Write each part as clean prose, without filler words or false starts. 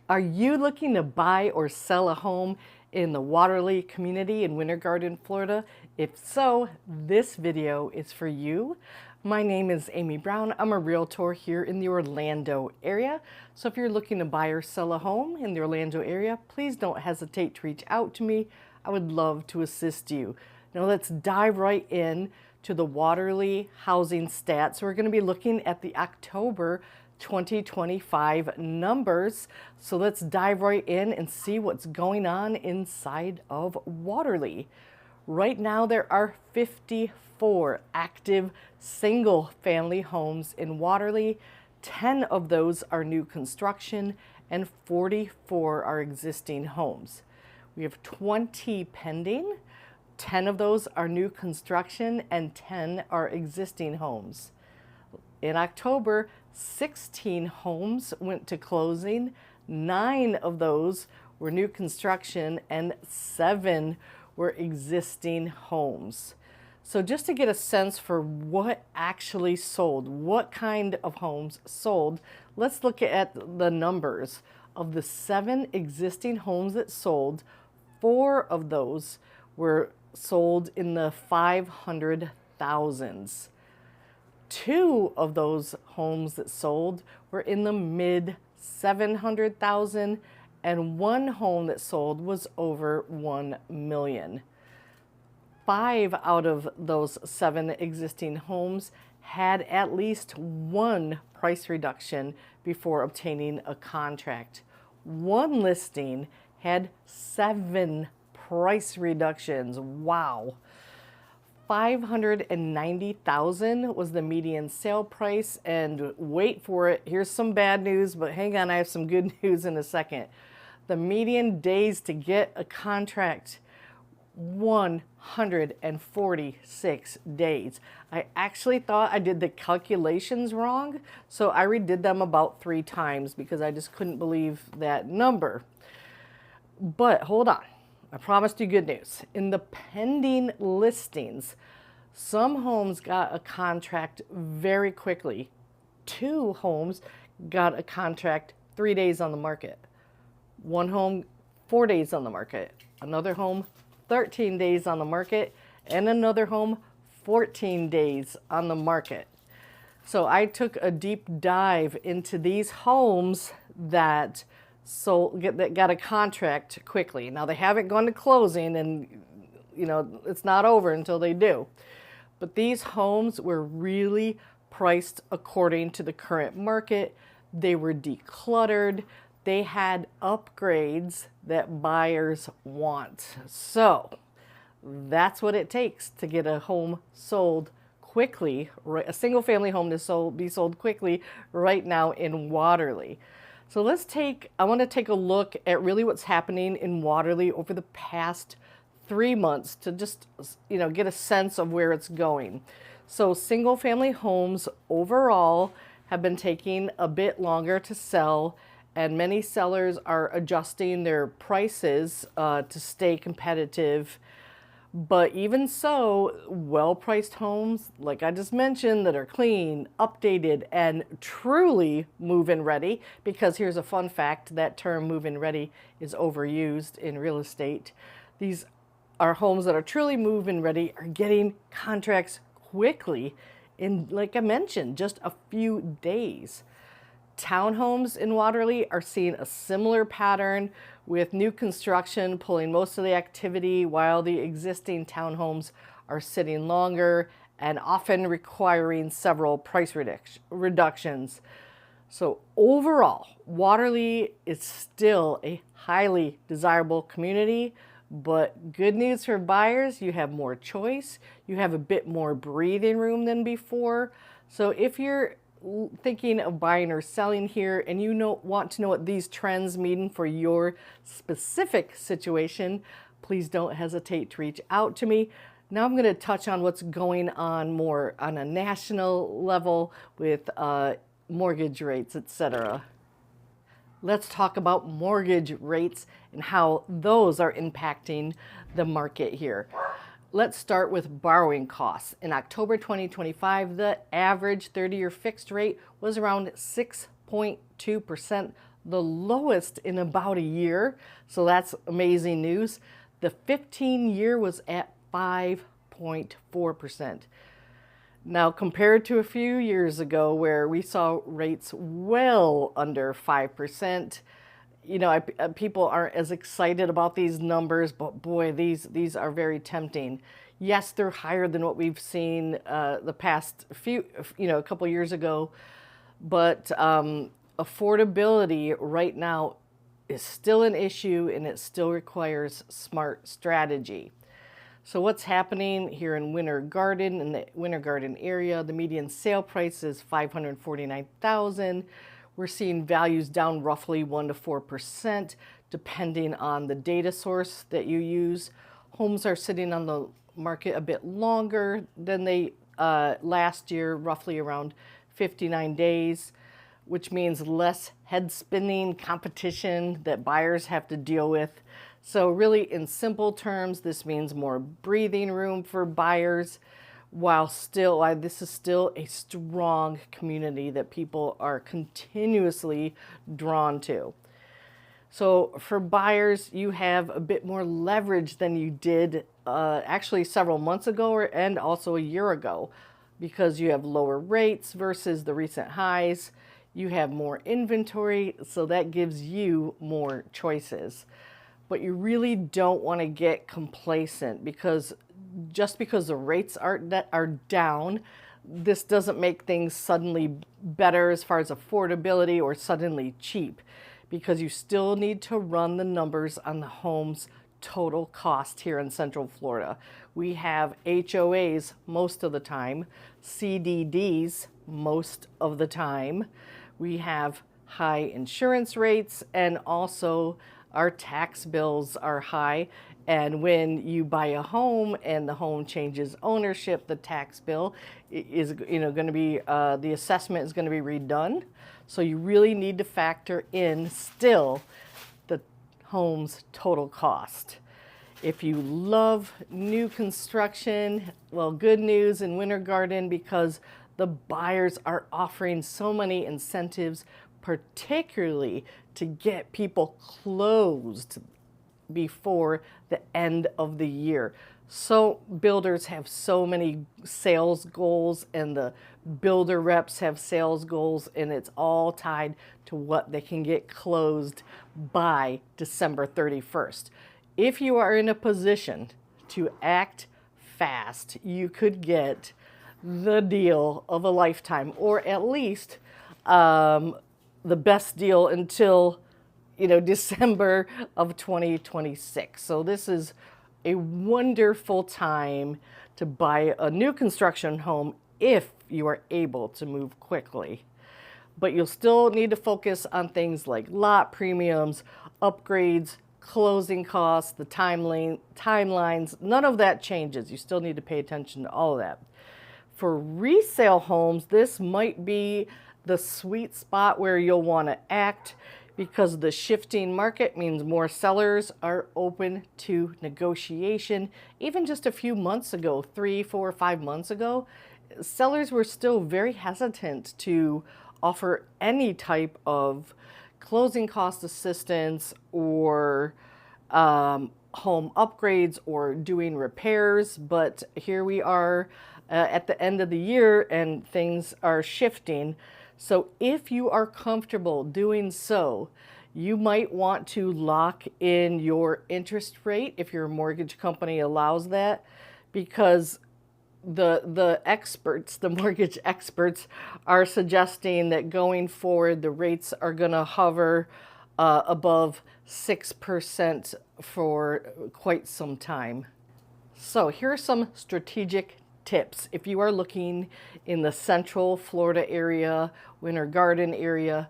Are you looking to buy or sell a home in the Waterleigh community in Winter Garden, Florida? If so, this video is for you. My name is Amy Brown. I'm a realtor here in the Orlando area. So if you're looking to buy or sell a home in the Orlando area, please don't hesitate to reach out to me. I would love to assist you. Now let's dive right in to the Waterleigh housing stats. We're going to be looking at the October 2025 numbers. So let's dive right in and see what's going on inside of Waterleigh. Right now there are 54 active single family homes in Waterleigh. 10 of those are new construction and 44 are existing homes. We have 20 pending. 10 of those are new construction and 10 are existing homes. In October, 16 homes went to closing. 9 of those were new construction and 7 were existing homes. So just to get a sense for what actually sold, what kind of homes sold, let's look at the numbers. Of the 7 existing homes that sold, 4 of those were sold in the 500,000s. 2 of those homes that sold were in the mid 700,000, and 1 home that sold was over 1 million. 5 out of those 7 existing homes had at least 1 price reduction before obtaining a contract. 1 listing had 7 price reductions. Wow. 590,000 was the median sale price, and wait for it, here's some bad news, but hang on, I have some good news in a second. The median days to get a contract, 146 days. I actually thought I did the calculations wrong, so I redid them about 3 times because I just couldn't believe that number. But hold on. I promised you good news. In the pending listings, some homes got a contract very quickly. 2 homes got a contract 3 days on the market. 1 home, 4 days on the market. Another home, 13 days on the market. And another home, 14 days on the market. So I took a deep dive into these homes that got a contract quickly. Now they haven't gone to closing, and it's not over until they do. But these homes were really priced according to the current market. They were decluttered. They had upgrades that buyers want. So that's what it takes to get a home sold quickly, a single family home to be sold quickly right now in Waterleigh. So I want to take a look at really what's happening in Waterleigh over the past 3 months to just, get a sense of where it's going. So single family homes overall have been taking a bit longer to sell, and many sellers are adjusting their prices to stay competitive. But even so, well-priced homes, like I just mentioned, that are clean, updated, and truly move-in ready, because here's a fun fact, that term move-in ready is overused in real estate. These are homes that are truly move-in ready are getting contracts quickly in, like I mentioned, just a few days. Townhomes in Waterleigh are seeing a similar pattern, with new construction pulling most of the activity, while the existing townhomes are sitting longer and often requiring several price reductions. So overall, Waterleigh is still a highly desirable community, but good news for buyers, you have more choice, you have a bit more breathing room than before. So if you're thinking of buying or selling here and want to know what these trends mean for your specific situation, please don't hesitate to reach out to me. Now I'm going to touch on what's going on more on a national level with mortgage rates, etc. Let's talk about mortgage rates and how those are impacting the market here. Let's start with borrowing costs. In October 2025, the average 30-year fixed rate was around 6.2%, the lowest in about a year. So that's amazing news. The 15-year was at 5.4%. Now, compared to a few years ago where we saw rates well under 5%, people aren't as excited about these numbers, but boy, these are very tempting. Yes, they're higher than what we've seen the past few, a couple years ago, but affordability right now is still an issue, and it still requires smart strategy. So what's happening here in Winter Garden, in the Winter Garden area, the median sale price is $549,000. We're seeing values down roughly 1 to 4%, depending on the data source that you use. Homes are sitting on the market a bit longer than they last year, roughly around 59 days, which means less head-spinning competition that buyers have to deal with. So really, in simple terms, this means more breathing room for buyers, while this is still a strong community that people are continuously drawn to. So for buyers, you have a bit more leverage than you did actually several months ago and also a year ago, because you have lower rates versus the recent highs. You have more inventory, so that gives you more choices. But you really don't want to get complacent, because just because the rates are down, this doesn't make things suddenly better as far as affordability or suddenly cheap, because you still need to run the numbers on the home's total cost here in Central Florida. We have HOAs most of the time, CDDs most of the time. We have high insurance rates, and also our tax bills are high. And when you buy a home and the home changes ownership, the tax bill is going to be, the assessment is going to be redone. So you really need to factor in still the home's total cost. If you love new construction, well, good news in Winter Garden, because the buyers are offering so many incentives, particularly to get people closed before the end of the year. So builders have so many sales goals, and the builder reps have sales goals, and it's all tied to what they can get closed by December 31st. If you are in a position to act fast, you could get the deal of a lifetime, or at least the best deal until December of 2026. So this is a wonderful time to buy a new construction home if you are able to move quickly. But you'll still need to focus on things like lot premiums, upgrades, closing costs, the timelines. None of that changes. You still need to pay attention to all of that. For resale homes, this might be the sweet spot where you'll want to act, because the shifting market means more sellers are open to negotiation. Even just a few months ago, 3, 4, 5 months ago, sellers were still very hesitant to offer any type of closing cost assistance or home upgrades or doing repairs. But here we are at the end of the year, and things are shifting. So if you are comfortable doing so, you might want to lock in your interest rate if your mortgage company allows that, because the experts, the mortgage experts, are suggesting that going forward, the rates are going to hover above 6% for quite some time. So here are some strategic tips. If you are looking in the Central Florida area, Winter Garden area,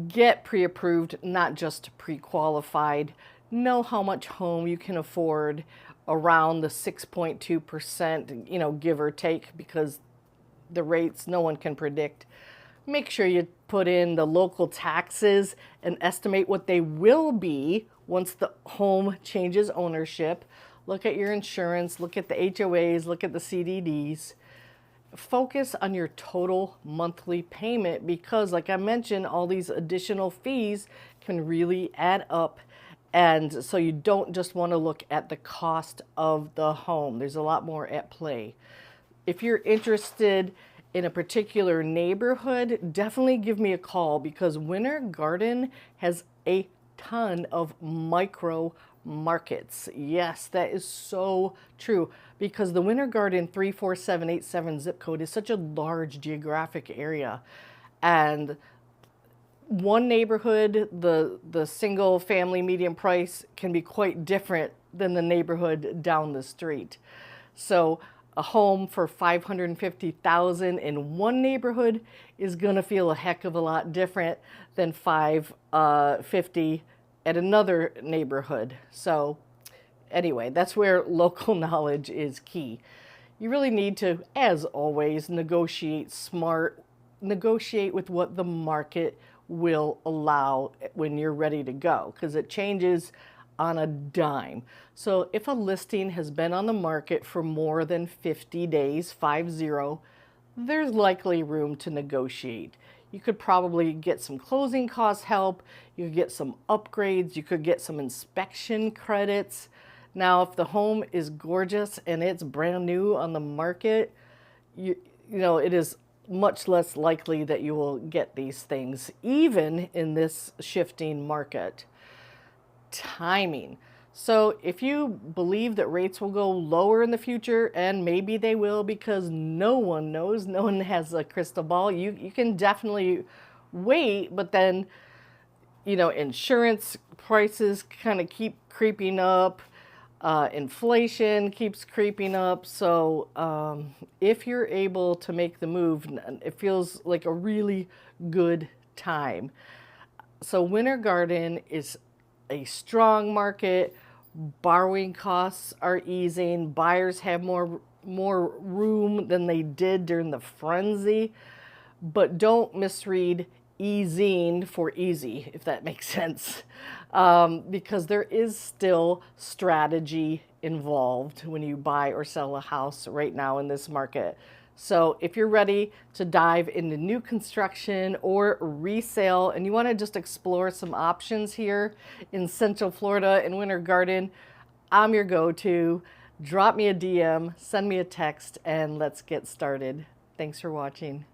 get pre-approved, not just pre-qualified. Know how much home you can afford, around the 6.2%, give or take, because the rates no one can predict. Make sure you put in the local taxes and estimate what they will be once the home changes ownership. Look at your insurance, look at the HOAs, look at the CDDs. focus on your total monthly payment because, like I mentioned, all these additional fees can really add up. And so you don't just want to look at the cost of the home. There's a lot more at play. If you're interested in a particular neighborhood, definitely give me a call because Winter Garden has a ton of micro markets. Yes, that is so true because the Winter Garden 34787 zip code is such a large geographic area. And one neighborhood, the single family median price can be quite different than the neighborhood down the street. So a home for $550,000 in one neighborhood is going to feel a heck of a lot different than $550,000 at another neighborhood. So anyway, that's where local knowledge is key. You really need to, as always, negotiate smart, negotiate with what the market will allow when you're ready to go, because it changes on a dime. So if a listing has been on the market for more than 50 days, 50, there's likely room to negotiate. You could probably get some closing cost help, you could get some upgrades, you could get some inspection credits. Now, if the home is gorgeous and it's brand new on the market, you know, it is much less likely that you will get these things, even in this shifting market. Timing. So if you believe that rates will go lower in the future, and maybe they will because no one knows, no one has a crystal ball, you can definitely wait, but then, you know, insurance prices kind of keep creeping up. Inflation keeps creeping up. So if you're able to make the move, it feels like a really good time. So Winter Garden is a strong market. Borrowing costs are easing. Buyers have more room than they did during the frenzy. But don't misread easing for easy, if that makes sense, because there is still strategy involved when you buy or sell a house right now in this market. So if you're ready to dive into new construction or resale and you want to just explore some options here in Central Florida in Winter Garden, I'm your go-to. Drop me a DM, send me a text, and let's get started. Thanks for watching.